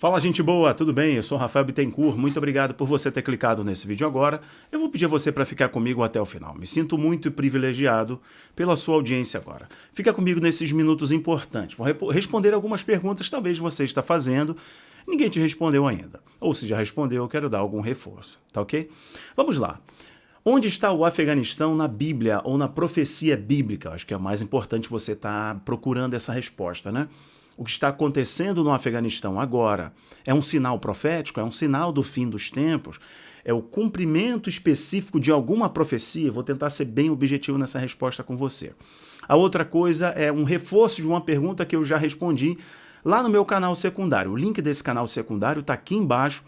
Fala, gente boa, tudo bem? Eu sou o Rafael Bittencourt, muito obrigado por você ter clicado nesse vídeo agora. Eu vou pedir a você para ficar comigo até o final. Me sinto muito privilegiado pela sua audiência agora. Fica comigo nesses minutos importantes. Vou responder algumas perguntas que talvez você está fazendo. Ninguém te respondeu ainda. Ou se já respondeu, eu quero dar algum reforço, tá ok? Vamos lá. Onde está o Afeganistão na Bíblia ou na profecia bíblica? Acho que é o mais importante você estar procurando essa resposta, né? O que está acontecendo no Afeganistão agora é um sinal profético, é um sinal do fim dos tempos, é o cumprimento específico de alguma profecia. Vou tentar ser bem objetivo nessa resposta com você. A outra coisa é um reforço de uma pergunta que eu já respondi lá no meu canal secundário. O link desse canal secundário está aqui embaixo.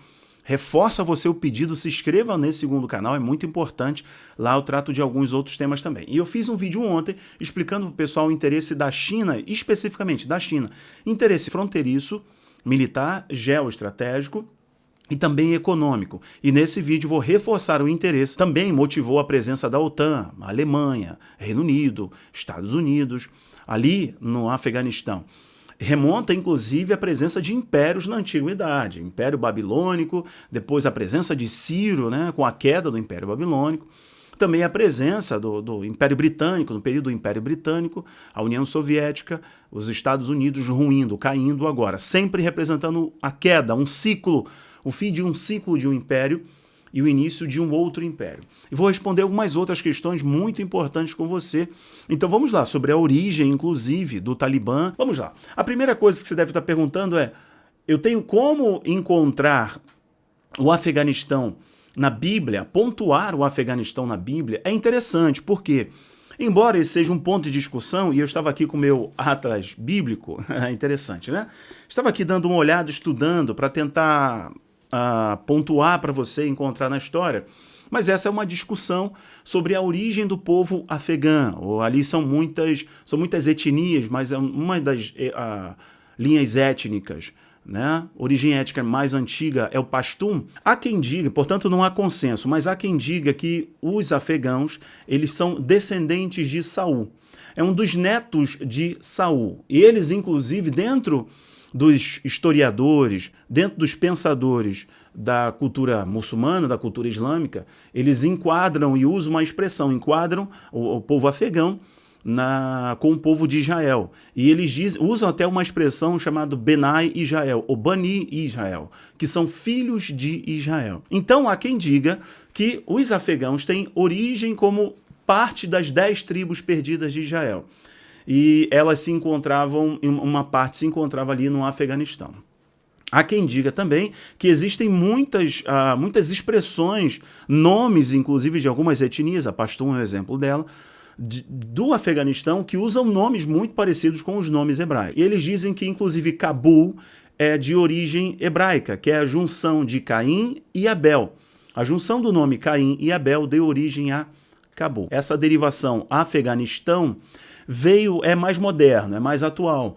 Reforça você o pedido, se inscreva nesse segundo canal, é muito importante. Lá eu trato de alguns outros temas também. E eu fiz um vídeo ontem explicando para o pessoal o interesse da China, especificamente da China. Interesse fronteiriço, militar, geoestratégico e também econômico. E nesse vídeo vou reforçar o interesse. Também motivou a presença da OTAN, a Alemanha, Reino Unido, Estados Unidos, ali no Afeganistão. Remonta, inclusive, a presença de impérios na Antiguidade. Império Babilônico, depois a presença de Ciro, né, com a queda do Império Babilônico. Também a presença do Império Britânico, no período do Império Britânico, a União Soviética, os Estados Unidos ruindo, caindo agora. Sempre representando a queda, um ciclo, o fim de um ciclo de um império e o início de um outro império. E vou responder algumas outras questões muito importantes com você. Então vamos lá, sobre a origem, inclusive, do Talibã. Vamos lá. A primeira coisa que você deve estar perguntando é, eu tenho como encontrar o Afeganistão na Bíblia, pontuar o Afeganistão na Bíblia? É interessante, porque embora esse seja um ponto de discussão, e eu estava aqui com o meu atlas bíblico, é interessante, né? Estava aqui dando uma olhada, estudando, para tentar pontuar para você encontrar na história, mas essa é uma discussão sobre a origem do povo afegão. Ali são muitas etnias, mas é uma das linhas étnicas, né? Origem étnica mais antiga é o Pashtun. Há quem diga, portanto não há consenso, mas há quem diga que os afegãos, eles são descendentes de Saul. É um dos netos de Saul. E eles, inclusive, dentro dos historiadores, dentro dos pensadores da cultura muçulmana, da cultura islâmica, eles enquadram e usam uma expressão, enquadram o povo afegão com o povo de Israel. E eles usam até uma expressão chamada Benai Israel, ou Bani Israel, que são filhos de Israel. Então há quem diga que os afegãos têm origem como parte das 10 tribos perdidas de Israel. E elas se encontravam, uma parte se encontrava ali no Afeganistão. Há quem diga também que existem muitas expressões, nomes inclusive de algumas etnias, a Pashtun é o exemplo dela, do Afeganistão, que usam nomes muito parecidos com os nomes hebraicos. E eles dizem que inclusive Cabul é de origem hebraica, que é a junção de Caim e Abel. A junção do nome Caim e Abel deu origem a Cabul. Essa derivação Afeganistão é mais moderno, é mais atual.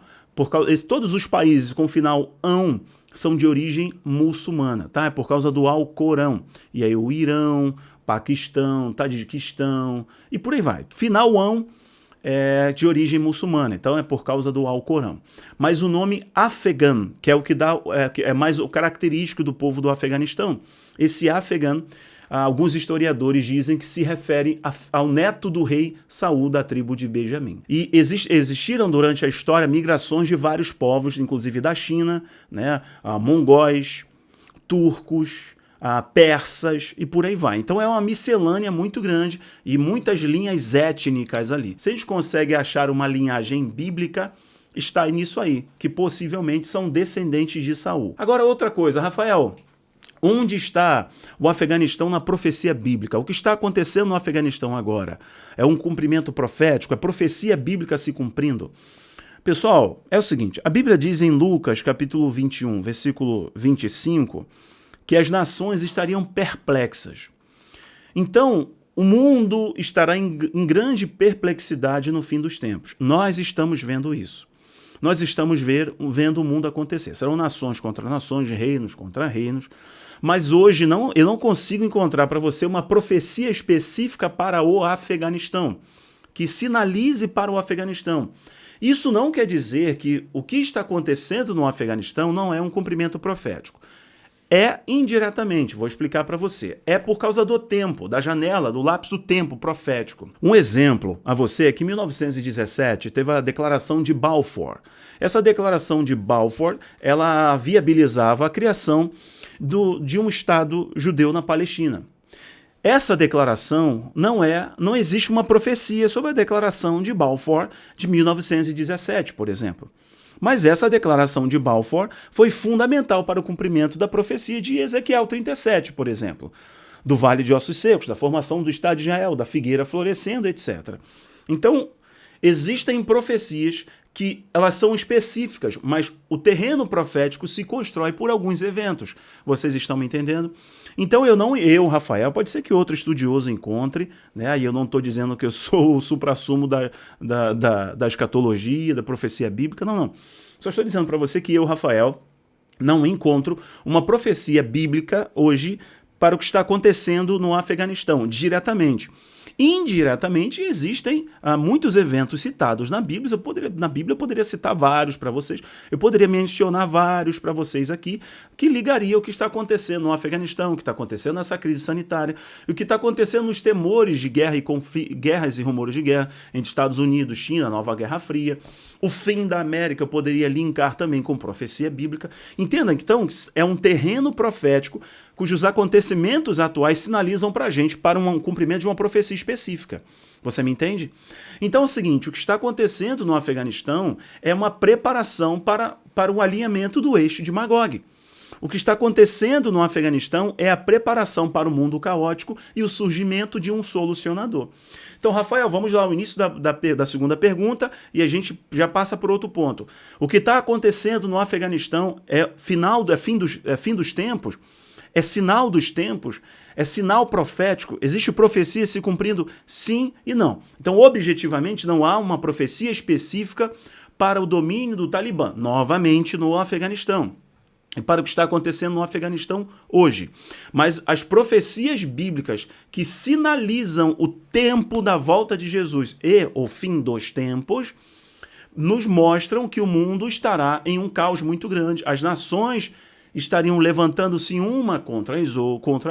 Todos os países com final ão são de origem muçulmana, tá? É por causa do Alcorão. E aí o Irão, Paquistão, Tajiquistão e por aí vai. Final ão é de origem muçulmana, então é por causa do Alcorão. Mas o nome Afegã, que é o que dá, é mais o característico do povo do Afeganistão. Esse Afegã, alguns historiadores dizem que se refere ao neto do rei Saul da tribo de Benjamim. E existiram durante a história migrações de vários povos, inclusive da China, né, mongóis, turcos, persas e por aí vai. Então é uma miscelânea muito grande e muitas linhas étnicas ali. Se a gente consegue achar uma linhagem bíblica, está nisso aí, que possivelmente são descendentes de Saul. Agora outra coisa, Rafael, onde está o Afeganistão na profecia bíblica? O que está acontecendo no Afeganistão agora? É um cumprimento profético? É profecia bíblica se cumprindo? Pessoal, é o seguinte, a Bíblia diz em Lucas, capítulo 21, versículo 25, que as nações estariam perplexas. Então, o mundo estará em grande perplexidade no fim dos tempos. Nós estamos vendo isso. Nós estamos vendo o mundo acontecer. Serão nações contra nações, reinos contra reinos. Mas hoje eu não consigo encontrar para você uma profecia específica para o Afeganistão, que sinalize para o Afeganistão Isso não quer dizer que o que está acontecendo no Afeganistão não é um cumprimento profético. É indiretamente, vou explicar para você. É por causa do tempo, da janela, do lapso do tempo profético. Um exemplo a você é que em 1917 teve a Declaração de Balfour. Essa Declaração de Balfour, ela viabilizava a criação de um Estado judeu na Palestina. Essa declaração não existe uma profecia sobre a Declaração de Balfour de 1917, por exemplo. Mas essa declaração de Balfour foi fundamental para o cumprimento da profecia de Ezequiel 37, por exemplo, do Vale de Ossos Secos, da formação do Estado de Israel, da figueira florescendo, etc. Então, existem profecias que elas são específicas, mas o terreno profético se constrói por alguns eventos. Vocês estão me entendendo? Então eu, Rafael, pode ser que outro estudioso encontre, né? E eu não estou dizendo que eu sou o suprassumo da escatologia, da profecia bíblica, não. Só estou dizendo para você que eu, Rafael, não encontro uma profecia bíblica hoje para o que está acontecendo no Afeganistão, diretamente. Indiretamente, existem muitos eventos citados na Bíblia. Eu poderia citar vários para vocês. Eu poderia mencionar vários para vocês aqui que ligaria o que está acontecendo no Afeganistão, o que está acontecendo nessa crise sanitária, o que está acontecendo nos temores de guerra e guerras e rumores de guerra entre Estados Unidos, China, nova Guerra Fria. O fim da América eu poderia linkar também com profecia bíblica. Entenda, então, é um terreno profético cujos acontecimentos atuais sinalizam para a gente para um cumprimento de uma profecia específica. Você me entende? Então é o seguinte, o que está acontecendo no Afeganistão é uma preparação para o alinhamento do eixo de Magog. O que está acontecendo no Afeganistão é a preparação para o mundo caótico e o surgimento de um solucionador. Então, Rafael, vamos lá ao início da segunda pergunta e a gente já passa por outro ponto. O que está acontecendo no Afeganistão é fim dos tempos? É sinal dos tempos? É sinal profético? Existe profecia se cumprindo? Sim e não. Então, objetivamente, não há uma profecia específica para o domínio do Talibã, novamente no Afeganistão, e para o que está acontecendo no Afeganistão hoje. Mas as profecias bíblicas que sinalizam o tempo da volta de Jesus e o fim dos tempos nos mostram que o mundo estará em um caos muito grande. As nações estariam levantando-se uma contra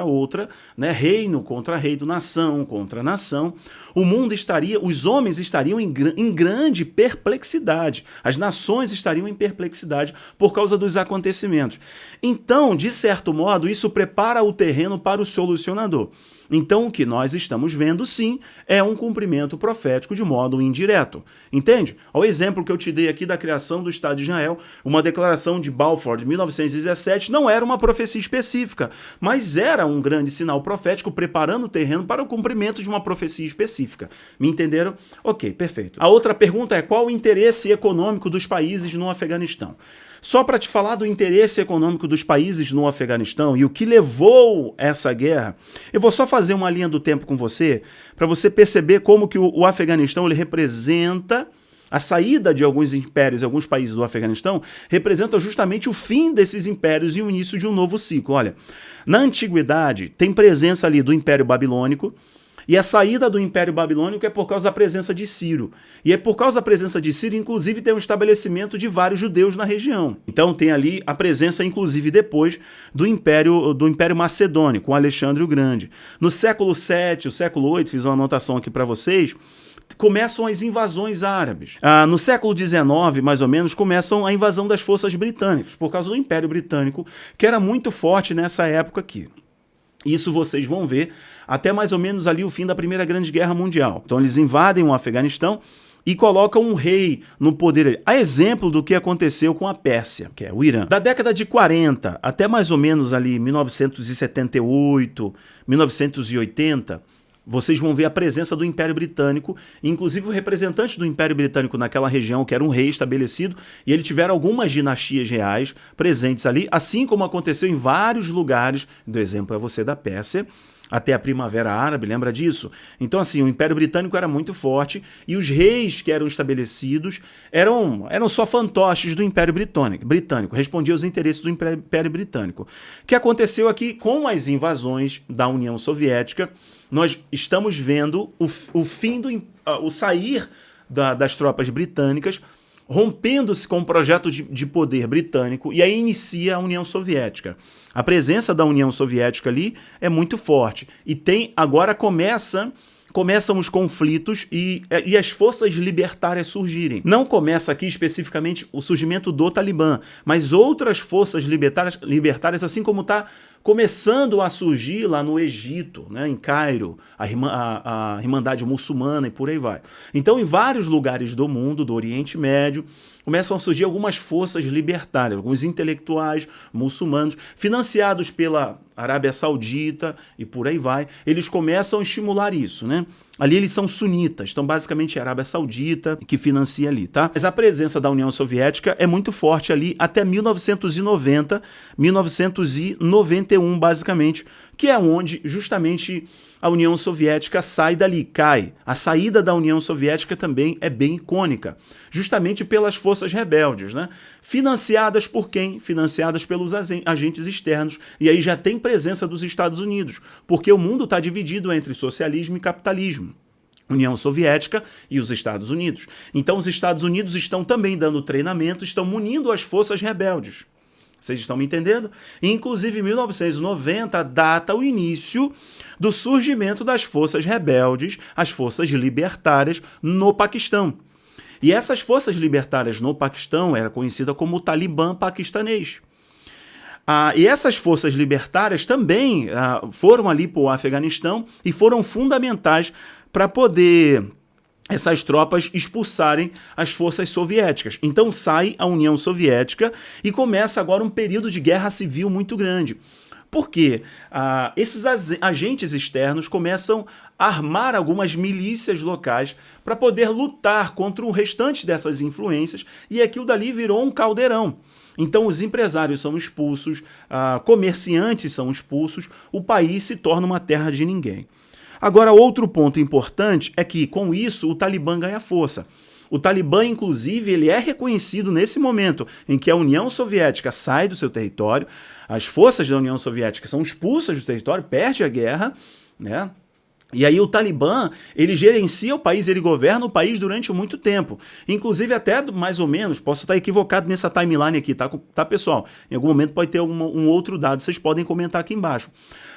a outra, né? Reino contra reino, nação contra nação. O mundo os homens estariam em grande perplexidade. As nações estariam em perplexidade por causa dos acontecimentos. Então, de certo modo, isso prepara o terreno para o solucionador. Então, o que nós estamos vendo, sim, é um cumprimento profético de modo indireto. Entende? O exemplo que eu te dei aqui da criação do Estado de Israel, uma declaração de Balfour de 1917, não era uma profecia específica, mas era um grande sinal profético preparando o terreno para o cumprimento de uma profecia específica. Me entenderam? Ok, perfeito. A outra pergunta é: qual o interesse econômico dos países no Afeganistão? Só para te falar do interesse econômico dos países no Afeganistão e o que levou essa guerra, eu vou só fazer uma linha do tempo com você, para você perceber como que o Afeganistão ele representa a saída de alguns impérios, alguns países do Afeganistão, representa justamente o fim desses impérios e o início de um novo ciclo. Olha, na antiguidade tem presença ali do Império Babilônico, e a saída do Império Babilônico é por causa da presença de Ciro. E é por causa da presença de Ciro, inclusive, tem um estabelecimento de vários judeus na região. Então tem ali a presença, inclusive, depois do Império Macedônico, com Alexandre o Grande. No século VII, o século VIII, fiz uma anotação aqui para vocês, começam as invasões árabes. No século XIX, mais ou menos, começam a invasão das forças britânicas, por causa do Império Britânico, que era muito forte nessa época aqui. Isso vocês vão ver até mais ou menos ali o fim da Primeira Grande Guerra Mundial. Então eles invadem o Afeganistão e colocam um rei no poder. A exemplo do que aconteceu com a Pérsia, que é o Irã. Da década de 40 até mais ou menos ali 1978, 1980, vocês vão ver a presença do Império Britânico, inclusive o representante do Império Britânico naquela região, que era um rei estabelecido, e ele tiveram algumas dinastias reais presentes ali, assim como aconteceu em vários lugares, do exemplo a você da Pérsia, até a Primavera Árabe, lembra disso? Então, assim, o Império Britânico era muito forte e os reis que eram estabelecidos eram só fantoches do Império Britânico, respondiam aos interesses do Império Britânico. O que aconteceu aqui com as invasões da União Soviética? Nós estamos vendo o sair das tropas britânicas, rompendo-se com o projeto de poder britânico, e aí inicia a União Soviética. A presença da União Soviética ali é muito forte. E agora começam os conflitos e as forças libertárias surgirem. Não começa aqui especificamente o surgimento do Talibã, mas outras forças libertárias, assim como está começando a surgir lá no Egito, né, em Cairo, a Irmandade Muçulmana e por aí vai. Então, em vários lugares do mundo, do Oriente Médio, começam a surgir algumas forças libertárias, alguns intelectuais muçulmanos, financiados pela Arábia Saudita e por aí vai. Eles começam a estimular isso, né? Ali eles são sunitas, então basicamente é a Arábia Saudita que financia ali, tá? Mas a presença da União Soviética é muito forte ali até 1990, 1991 basicamente, que é onde justamente a União Soviética sai dali, cai. A saída da União Soviética também é bem icônica, justamente pelas forças rebeldes, né? Financiadas por quem? Financiadas pelos agentes externos. E aí já tem presença dos Estados Unidos, porque o mundo está dividido entre socialismo e capitalismo. União Soviética e os Estados Unidos. Então os Estados Unidos estão também dando treinamento, estão munindo as forças rebeldes. Vocês estão me entendendo? Inclusive, 1990 data o início do surgimento das forças rebeldes, as forças libertárias no Paquistão. E essas forças libertárias no Paquistão era conhecida como o Talibã paquistanês. E essas forças libertárias também foram ali para o Afeganistão e foram fundamentais para poder essas tropas expulsarem as forças soviéticas. Então sai a União Soviética e começa agora um período de guerra civil muito grande. Por quê? Esses agentes externos começam a armar algumas milícias locais para poder lutar contra o restante dessas influências, e aquilo dali virou um caldeirão. Então os empresários são expulsos, comerciantes são expulsos, o país se torna uma terra de ninguém. Agora, outro ponto importante é que, com isso, o Talibã ganha força. O Talibã, inclusive, ele é reconhecido nesse momento em que a União Soviética sai do seu território, as forças da União Soviética são expulsas do território, perde a guerra, né? E aí o Talibã, ele gerencia o país, ele governa o país durante muito tempo. Inclusive até mais ou menos, posso estar equivocado nessa timeline aqui, tá pessoal? Em algum momento pode ter um outro dado, vocês podem comentar aqui embaixo.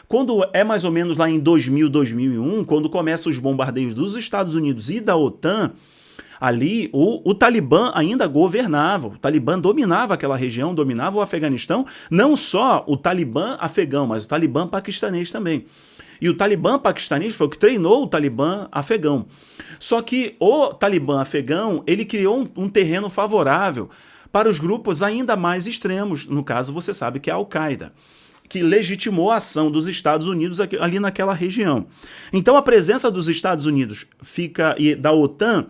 Quando é mais ou menos lá em 2000, 2001, quando começam os bombardeios dos Estados Unidos e da OTAN, ali o Talibã ainda governava, o Talibã dominava aquela região, dominava o Afeganistão, não só o Talibã afegão, mas o Talibã paquistanês também. E o Talibã paquistanês foi o que treinou o Talibã afegão. Só que o Talibã afegão, ele criou um terreno favorável para os grupos ainda mais extremos, no caso você sabe que é a Al-Qaeda, que legitimou a ação dos Estados Unidos ali naquela região. Então a presença dos Estados Unidos e da OTAN,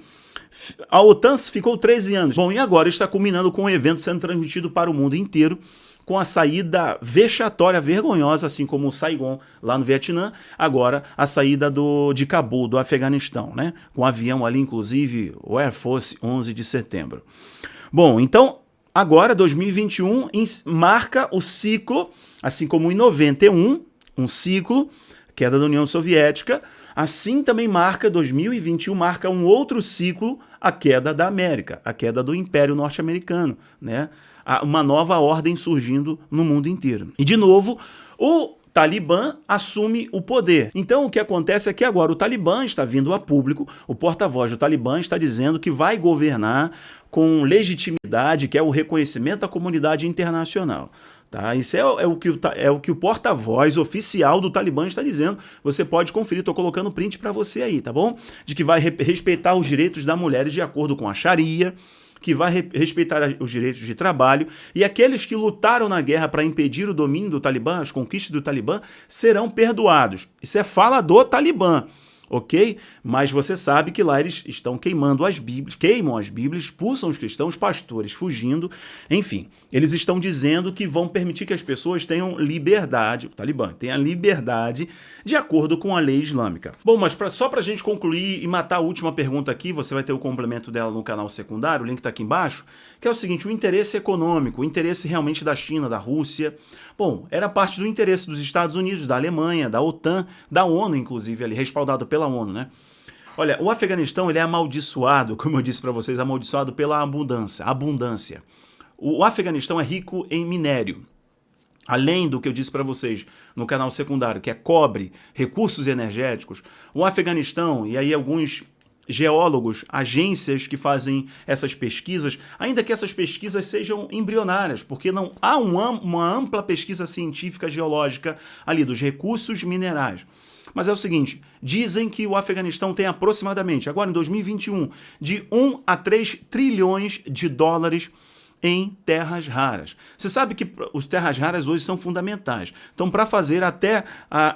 a OTAN ficou 13 anos. Bom, e agora está culminando com um evento sendo transmitido para o mundo inteiro, com a saída vexatória, vergonhosa, assim como o Saigon lá no Vietnã, agora a saída de Cabul, do Afeganistão, né? Com um avião ali, inclusive, o Air Force 11 de setembro. Bom, então, agora, 2021, marca o ciclo, assim como em 91, um ciclo, queda da União Soviética, assim também marca, 2021, marca um outro ciclo, a queda da América, a queda do Império Norte-Americano, né? Uma nova ordem surgindo no mundo inteiro. E, de novo, o Talibã assume o poder. Então, o que acontece é que agora o Talibã está vindo a público, o porta-voz do Talibã está dizendo que vai governar com legitimidade, que é o reconhecimento da comunidade internacional. Tá? Isso é o que o porta-voz oficial do Talibã está dizendo. Você pode conferir, estou colocando print para você aí, tá bom? De que vai respeitar os direitos das mulheres de acordo com a Sharia, que vai respeitar os direitos de trabalho, e aqueles que lutaram na guerra para impedir o domínio do Talibã, as conquistas do Talibã, serão perdoados. Isso é fala do Talibã, ok? Mas você sabe que lá eles estão queimam as Bíblias, expulsam os cristãos, pastores fugindo, enfim, eles estão dizendo que vão permitir que as pessoas tenham liberdade, o Talibã tenha liberdade de acordo com a lei islâmica. Bom, mas só para a gente concluir e matar a última pergunta aqui, você vai ter o complemento dela no canal secundário, o link está aqui embaixo, que é o seguinte: o interesse econômico, o interesse realmente da China, da Rússia, bom, era parte do interesse dos Estados Unidos, da Alemanha, da OTAN, da ONU, inclusive, ali, respaldado pela ONU, né? Olha, o Afeganistão ele é amaldiçoado, como eu disse para vocês, amaldiçoado pela abundância. O Afeganistão é rico em minério. Além do que eu disse para vocês no canal secundário, que é cobre, recursos energéticos, o Afeganistão, e aí alguns geólogos, agências que fazem essas pesquisas, ainda que essas pesquisas sejam embrionárias, porque não há uma ampla pesquisa científica geológica ali dos recursos minerais. Mas é o seguinte, dizem que o Afeganistão tem aproximadamente, agora em 2021, de 1 a 3 trilhões de dólares em terras raras. Você sabe que os terras raras hoje são fundamentais. Então, para fazer até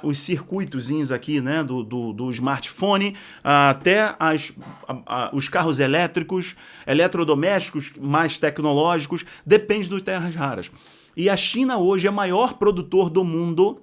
os circuitozinhos aqui, né, do smartphone, até os carros elétricos, eletrodomésticos mais tecnológicos, depende das terras raras. E a China hoje é o maior produtor do mundo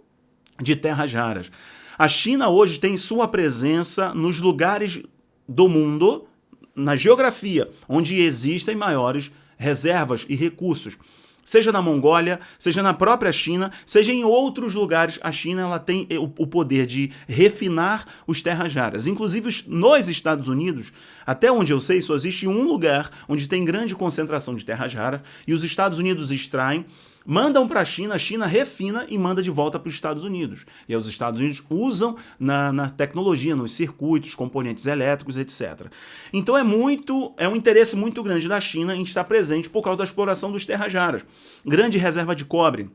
de terras raras. A China hoje tem sua presença nos lugares do mundo, na geografia, onde existem maiores reservas e recursos. Seja na Mongólia, seja na própria China, seja em outros lugares, a China ela tem o poder de refinar os terras raras. Inclusive nos Estados Unidos, até onde eu sei, só existe um lugar onde tem grande concentração de terras raras e os Estados Unidos extraem, mandam para a China refina e manda de volta para os Estados Unidos. E aí os Estados Unidos usam na tecnologia, nos circuitos, componentes elétricos, etc. Então é um interesse muito grande da China em estar presente por causa da exploração dos terras raras. Grande reserva de cobre,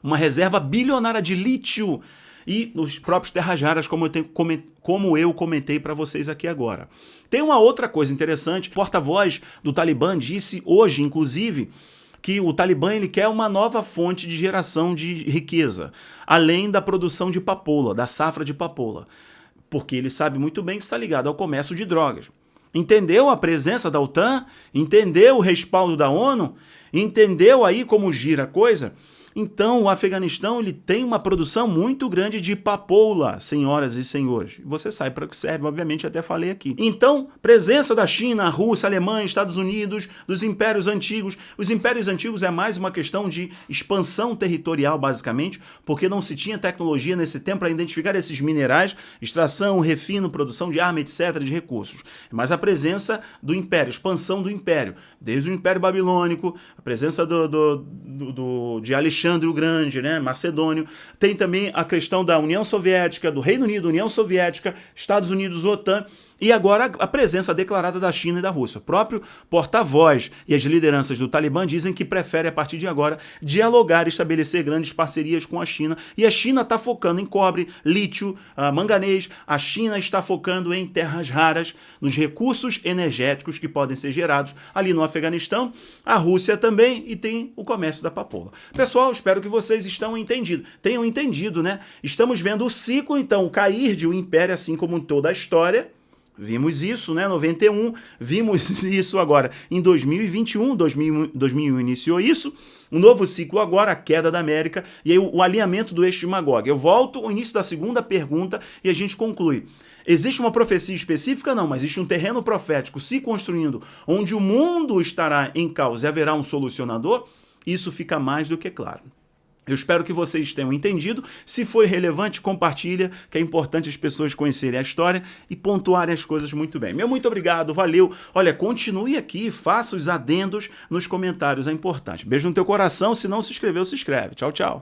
uma reserva bilionária de lítio e os próprios terras raras, como eu comentei para vocês aqui agora. Tem uma outra coisa interessante, o porta-voz do Talibã disse hoje, inclusive, que o Talibã ele quer uma nova fonte de geração de riqueza, além da produção de papoula, da safra de papoula, porque ele sabe muito bem que está ligado ao comércio de drogas. Entendeu a presença da OTAN? Entendeu o respaldo da ONU? Entendeu aí como gira a coisa? Então, o Afeganistão ele tem uma produção muito grande de papoula, senhoras e senhores. Você sabe para o que serve, obviamente, até falei aqui. Então, presença da China, Rússia, Alemanha, Estados Unidos, dos impérios antigos. Os impérios antigos é mais uma questão de expansão territorial, basicamente, porque não se tinha tecnologia nesse tempo para identificar esses minerais, extração, refino, produção de arma, etc., de recursos. Mas a presença do império, expansão do império, desde o Império Babilônico, a presença de Alexandre o Grande, né, Macedônio. Tem também a questão da União Soviética, do Reino Unido, União Soviética, Estados Unidos, OTAN, e agora a presença declarada da China e da Rússia. O próprio porta-voz e as lideranças do Talibã dizem que prefere, a partir de agora, dialogar e estabelecer grandes parcerias com a China. E a China está focando em cobre, lítio, manganês. A China está focando em terras raras, nos recursos energéticos que podem ser gerados ali no Afeganistão. A Rússia também, e tem o comércio da papoula. Pessoal, espero que vocês tenham entendido, né? Estamos vendo o ciclo, então, o cair de um império, assim como em toda a história. Vimos isso, né, 91, vimos isso agora em 2021, 2001 iniciou isso, um novo ciclo agora, a queda da América, e aí o alinhamento do eixo de Magog. Eu volto ao início da segunda pergunta e a gente conclui. Existe uma profecia específica? Não, mas existe um terreno profético se construindo, onde o mundo estará em caos e haverá um solucionador? Isso fica mais do que claro. Eu espero que vocês tenham entendido. Se foi relevante, compartilha, que é importante as pessoas conhecerem a história e pontuarem as coisas muito bem. Meu muito obrigado, valeu. Olha, continue aqui, faça os adendos nos comentários, é importante. Beijo no teu coração, se não se inscreveu, se inscreve. Tchau, tchau.